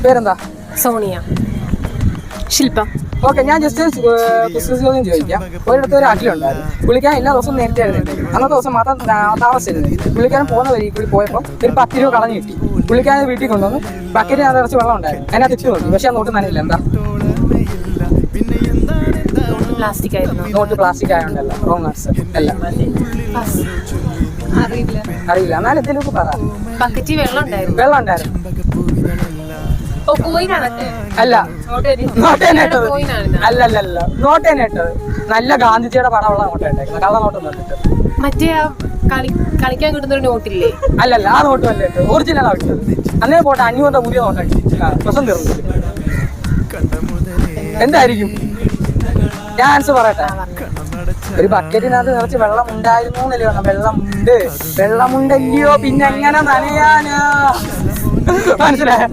പേരെന്താ? സോണിയ. ശില്പ. ഓക്കെ, ഞാൻ ജസ്റ്റ് ചോദ്യം ചോദിക്കാം. ഒരിടത്ത് ഒരു അഖിലുണ്ടായിരുന്നു. പുള്ളിക്കാരൻ എല്ലാ ദിവസവും നേരത്തെ എഴുന്നേറ്റ്. അന്നത്തെ ദിവസം മാത്രം താമസിച്ചിരുന്നത്. പുള്ളിക്കാരൻ പോകുന്ന വഴി കൂടി പോയപ്പോൾ ഒരു 10 രൂപ കളഞ്ഞു കിട്ടി. പുള്ളിക്കാരൻ വീട്ടിൽ കൊണ്ടുവന്ന് ബക്കറ്റിനകത്ത് നിറച്ച് വെള്ളം ഉണ്ടായിരുന്നു. അതിനകത്ത് ഇട്ട് നോക്കി, പക്ഷെ ആ നോട്ട് നനയില്ല. എന്താ? പ്ലാസ്റ്റിക് ആയിരുന്നു. നോട്ട് പ്ലാസ്റ്റിക് ആയതുകൊണ്ടല്ല. Wrong answer. അല്ല, അറിയില്ല. എന്നാലും എന്തെങ്കിലും പറ. ബക്കറ്റിൽ വെള്ളം ഉണ്ടായിരുന്നു. വെള്ളം ഉണ്ടായിരുന്നു. അല്ല, നോട്ടേനേട്ടത്. അല്ലല്ല, നോട്ടേനേട്ടത്. നല്ല ഗാന്ധിജിയുടെ പടമുള്ള നോട്ട് ഇട്ടേക്കുന്നത്. കള്ള നോട്ട് നോട്ടിട്ട് മറ്റേ കളിക്കാൻ കിട്ടുന്ന ഒരു നോട്ടില്ലേ? അല്ലല്ല, ആ നോട്ട് അല്ല ഇട്ടത്. ഒറിജിനൽ ആവശ്യം. അന്നേ പോട്ടെ, 500 പുതിയ നോട്ട് പ്രശ്നം തീർന്നു. എന്തായിരിക്കും? ഞാൻ ആൻസർ പറയട്ടെ. ഒരു ബക്കറ്റിനകത്ത് നിറച്ച് വെള്ളം ഉണ്ടായിരുന്നു എന്നല്ലേ പറഞ്ഞ? വെള്ളമുണ്ടല്ലയോ, പിന്നെ എങ്ങനെ നനയാനാ? മനസ്സിലായോ?